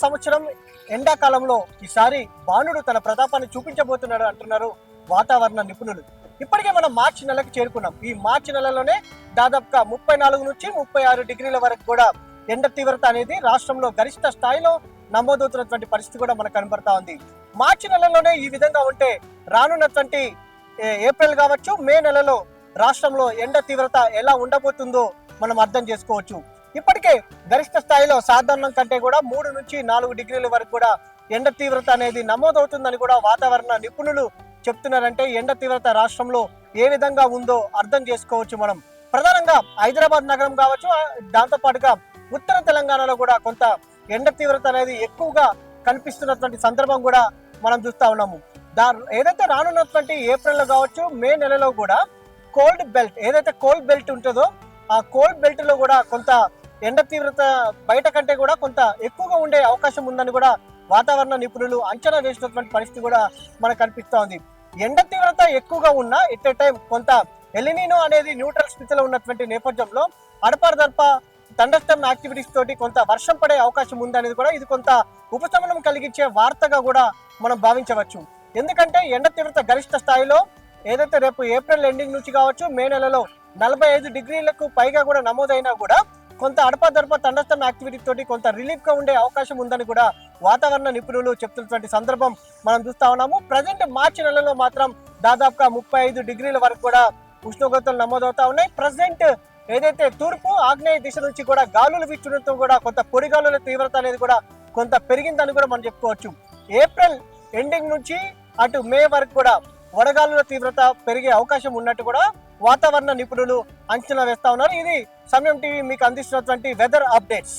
సంవత్సరం ఎండాకాలంలో ఈసారి బాణుడు తన ప్రతాపాన్ని చూపించబోతున్నాడు అంటున్నారు వాతావరణ నిపుణులు. ఇప్పటికే మనం మార్చి నెలకు చేరుకున్నాం. ఈ మార్చి నెలలోనే దాదాపుగా 34 నుంచి 36 డిగ్రీల వరకు కూడా ఎండ తీవ్రత అనేది రాష్ట్రంలో గరిష్ట స్థాయిలో నమోదవుతున్నటువంటి పరిస్థితి కూడా మనకు కనబడతా ఉంది. మార్చి నెలలోనే ఈ విధంగా ఉంటే రానున్నటువంటి ఏప్రిల్ కావచ్చు, మే నెలలో రాష్ట్రంలో ఎండ తీవ్రత ఎలా ఉండబోతుందో మనం అర్థం చేసుకోవచ్చు. ఇప్పటికే గరిష్ట స్థాయిలో సాధారణం కంటే కూడా 3 నుంచి 4 డిగ్రీల వరకు కూడా ఎండ తీవ్రత అనేది నమోదవుతుందని కూడా వాతావరణ నిపుణులు చెప్తున్నారంటే ఎండ తీవ్రత రాష్ట్రంలో ఏ విధంగా ఉందో అర్థం చేసుకోవచ్చు. మనం ప్రధానంగా హైదరాబాద్ నగరం కావచ్చు, దాంతో పాటుగా ఉత్తర తెలంగాణలో కూడా కొంత ఎండ తీవ్రత అనేది ఎక్కువగా కనిపిస్తున్నటువంటి సందర్భం కూడా మనం చూస్తా ఉన్నాము. ఏదైతే రానున్నటువంటి ఏప్రిల్లో కావచ్చు, మే నెలలో కూడా కోల్డ్ బెల్ట్, ఏదైతే కోల్డ్ బెల్ట్ ఉంటుందో ఆ కోల్డ్ బెల్ట్ లో కూడా కొంత ఎండ తీవ్రత బయట కంటే కూడా కొంత ఎక్కువగా ఉండే అవకాశం ఉందని కూడా వాతావరణ నిపుణులు అంచనా వేసినటువంటి పరిస్థితి కూడా మనకు కనిపిస్తా ఉంది. ఎండ తీవ్రత ఎక్కువగా ఉన్నా ఎట్ ఏ టైం కొంత ఎలినినో అనేది న్యూట్రల్ స్థితిలో ఉన్నటువంటి నేపథ్యంలో అడపాదడప థండర్స్టార్మ్ యాక్టివిటీస్ తోటి కొంత వర్షం పడే అవకాశం ఉందనేది కూడా ఇది కొంత ఉపశమనం కలిగించే వార్తగా కూడా మనం భావించవచ్చు. ఎందుకంటే ఎండ తీవ్రత గరిష్ట స్థాయిలో ఏదైతే రేపు ఏప్రిల్ ఎండింగ్ నుంచి కావచ్చు, మే నెలలో 45 డిగ్రీలకు పైగా కూడా నమోదైనా కూడా కొంత అడపాదడప థండర్స్టార్మ్ యాక్టివిటీ తోటి కొంత రిలీఫ్ గా ఉండే అవకాశం ఉందని కూడా వాతావరణ నిపుణులు చెప్తున్నటువంటి సందర్భం మనం చూస్తా ఉన్నాము. ప్రజెంట్ మార్చి నెలలో మాత్రం దాదాపుగా 35 డిగ్రీల వరకు కూడా ఉష్ణోగ్రతలు నమోదవుతా ఉన్నాయి. ప్రజెంట్ ఏదైతే తూర్పు ఆగ్నేయ దిశ నుంచి కూడా గాలులు వీచడంతో కూడా కొంత పొడి గాలుల తీవ్రత అనేది కూడా కొంత పెరిగిందని కూడా మనం చెప్పుకోవచ్చు. ఏప్రిల్ ఎండింగ్ నుంచి అటు మే వరకు కూడా వడగాలుల తీవ్రత పెరిగే అవకాశం ఉన్నట్టు కూడా వాతావరణ నిపుణులు అంచనా వేస్తా ఉన్నారు. ఇది సమయం టీవీ మీకు అందిస్తున్నటువంటి వెదర్ అప్డేట్స్.